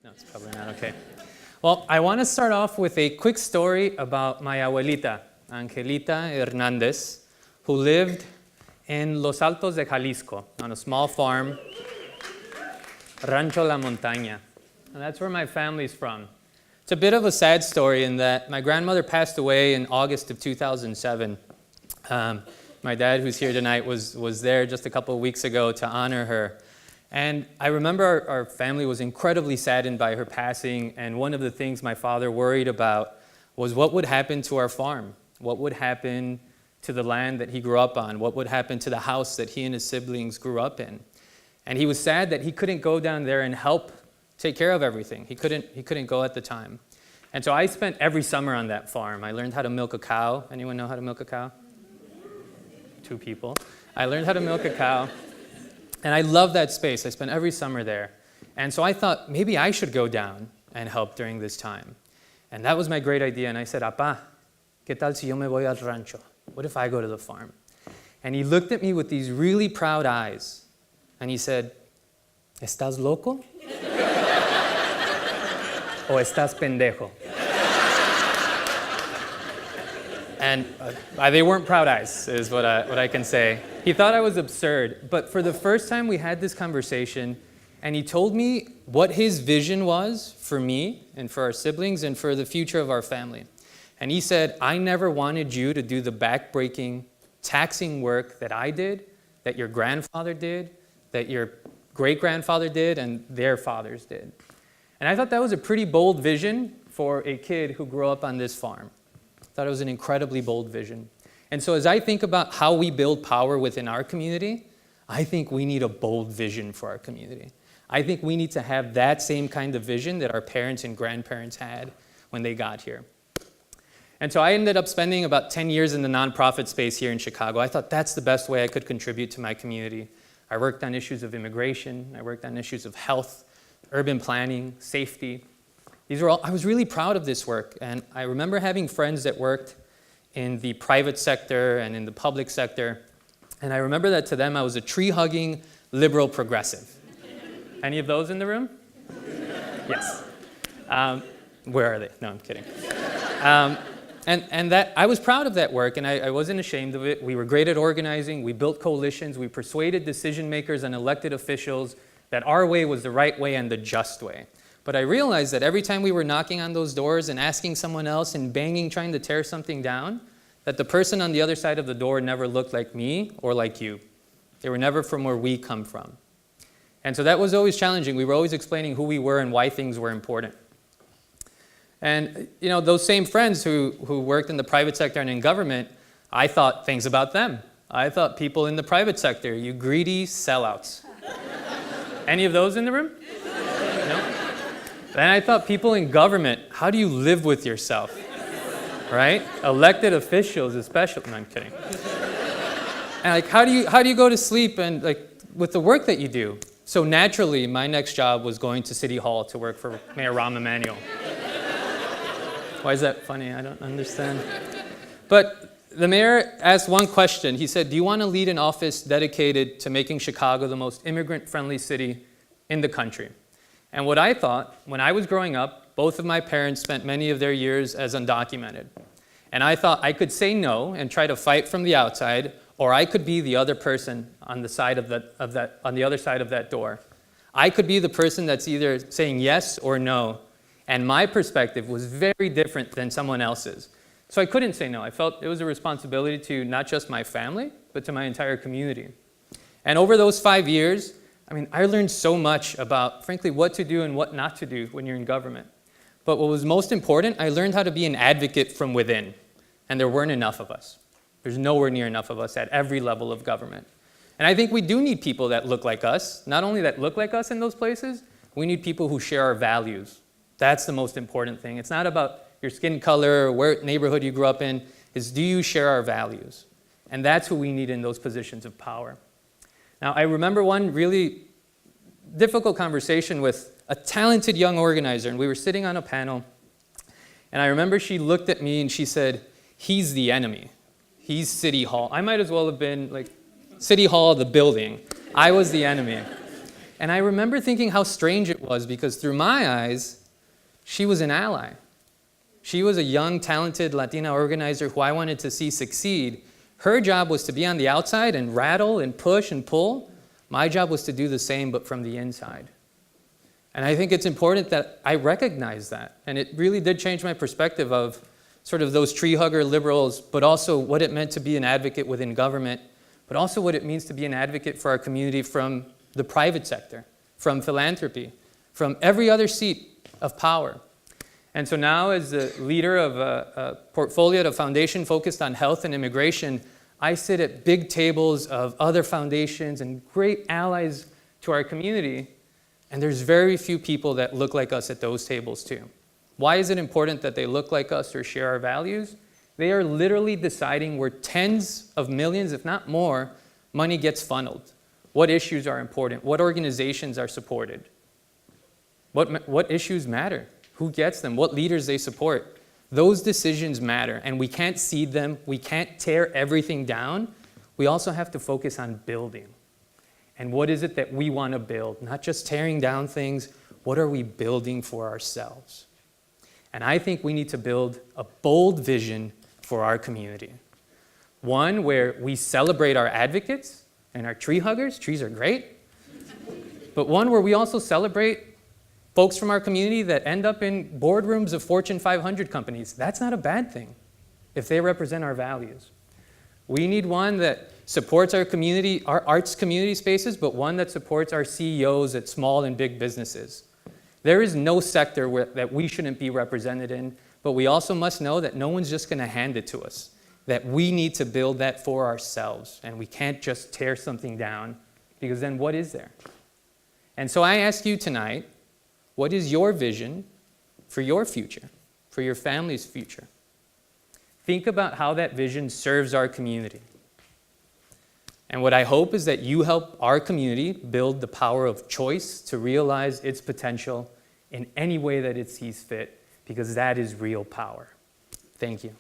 No, it's probably not okay. Well, I want to start off with a quick story about my abuelita, Angelita Hernandez, who lived in Los Altos de Jalisco on a small farm, Rancho La Montaña. And that's where my family's from. It's a bit of a sad story in that my grandmother passed away in August of 2007. My dad, who's here tonight, was there just a couple of weeks ago to honor her. And I remember our family was incredibly saddened by her passing, and one of the things my father worried about was what would happen to our farm, what would happen to the land that he grew up on, what would happen to the house that he and his siblings grew up in. And he was sad that he couldn't go down there and help take care of everything. He couldn't go at the time. And so I spent every summer on that farm. I learned how to milk a cow. Anyone know how to milk a cow? 2 people. I learned how to milk a cow. And I love that space. I spent every summer there. And so I thought, maybe I should go down and help during this time. And that was my great idea. And I said, Apá, ¿qué tal si yo me voy al rancho? What if I go to the farm? And he looked at me with these really proud eyes. And he said, ¿Estás loco? ¿O estás pendejo? And they weren't proud eyes, is what I can say. He thought I was absurd. But for the first time, we had this conversation, and he told me what his vision was for me and for our siblings and for the future of our family. And he said, I never wanted you to do the back-breaking, taxing work that I did, that your grandfather did, that your great-grandfather did, and their fathers did. And I thought that was a pretty bold vision for a kid who grew up on this farm. I thought it was an incredibly bold vision. And so as I think about how we build power within our community, I think we need a bold vision for our community. I think we need to have that same kind of vision that our parents and grandparents had when they got here. And so I ended up spending about 10 years in the nonprofit space here in Chicago. I thought that's the best way I could contribute to my community. I worked on issues of immigration. I worked on issues of health, urban planning, safety. I was really proud of this work, and I remember having friends that worked in the private sector and in the public sector, and I remember that to them I was a tree-hugging liberal progressive. Any of those in the room? Yes. Where are they? No, I'm kidding. And that I was proud of that work, and I wasn't ashamed of it. We were great at organizing. We built coalitions. We persuaded decision makers and elected officials that our way was the right way and the just way. But I realized that every time we were knocking on those doors and asking someone else and banging, trying to tear something down, that the person on the other side of the door never looked like me or like you. They were never from where we come from. And so that was always challenging. We were always explaining who we were and why things were important. And those same friends who worked in the private sector and in government, I thought things about them. I thought people in the private sector, you greedy sellouts. Any of those in the room? No? And I thought people in government, how do you live with yourself? Right? Elected officials especially. No, I'm kidding. And how do you go to sleep and with the work that you do? So naturally, my next job was going to City Hall to work for Mayor Rahm Emanuel. Why is that funny? I don't understand. But the mayor asked one question. He said, do you want to lead an office dedicated to making Chicago the most immigrant-friendly city in the country? And what I thought, when I was growing up, both of my parents spent many of their years as undocumented. And I thought I could say no and try to fight from the outside, or I could be the other person on the other side of that door. I could be the person that's either saying yes or no. And my perspective was very different than someone else's. So I couldn't say no. I felt it was a responsibility to not just my family, but to my entire community. And over those 5 years, I learned so much about, frankly, what to do and what not to do when you're in government. But what was most important, I learned how to be an advocate from within. And there weren't enough of us. There's nowhere near enough of us at every level of government. And I think we do need people that look like us. Not only that look like us in those places, we need people who share our values. That's the most important thing. It's not about your skin color or what neighborhood you grew up in. It's do you share our values? And that's who we need in those positions of power. Now, I remember one really difficult conversation with a talented young organizer, and we were sitting on a panel, and I remember she looked at me and she said, he's the enemy. He's City Hall. I might as well have been City Hall, the building. I was the enemy. And I remember thinking how strange it was because through my eyes, she was an ally. She was a young, talented Latina organizer who I wanted to see succeed. Her job was to be on the outside and rattle and push and pull. My job was to do the same, but from the inside. And I think it's important that I recognize that. And it really did change my perspective of sort of those tree hugger liberals, but also what it meant to be an advocate within government, but also what it means to be an advocate for our community from the private sector, from philanthropy, from every other seat of power. And so now as the leader of a portfolio at a foundation focused on health and immigration, I sit at big tables of other foundations and great allies to our community, and there's very few people that look like us at those tables too. Why is it important that they look like us or share our values? They are literally deciding where tens of millions, if not more, money gets funneled. What issues are important? What organizations are supported? What issues matter? Who gets them? What leaders they support? Those decisions matter, and we can't cede them. We can't tear everything down. We also have to focus on building. And what is it that we want to build? Not just tearing down things. What are we building for ourselves? And I think we need to build a bold vision for our community. One where we celebrate our advocates and our tree huggers. Trees are great. But one where we also celebrate folks from our community that end up in boardrooms of Fortune 500 companies. That's not a bad thing if they represent our values. We need one that supports our community, our arts community spaces, but one that supports our CEOs at small and big businesses. There is no sector that we shouldn't be represented in, but we also must know that no one's just going to hand it to us, that we need to build that for ourselves, and we can't just tear something down, because then what is there? And so I ask you tonight, what is your vision for your future, for your family's future? Think about how that vision serves our community. And what I hope is that you help our community build the power of choice to realize its potential in any way that it sees fit, because that is real power. Thank you.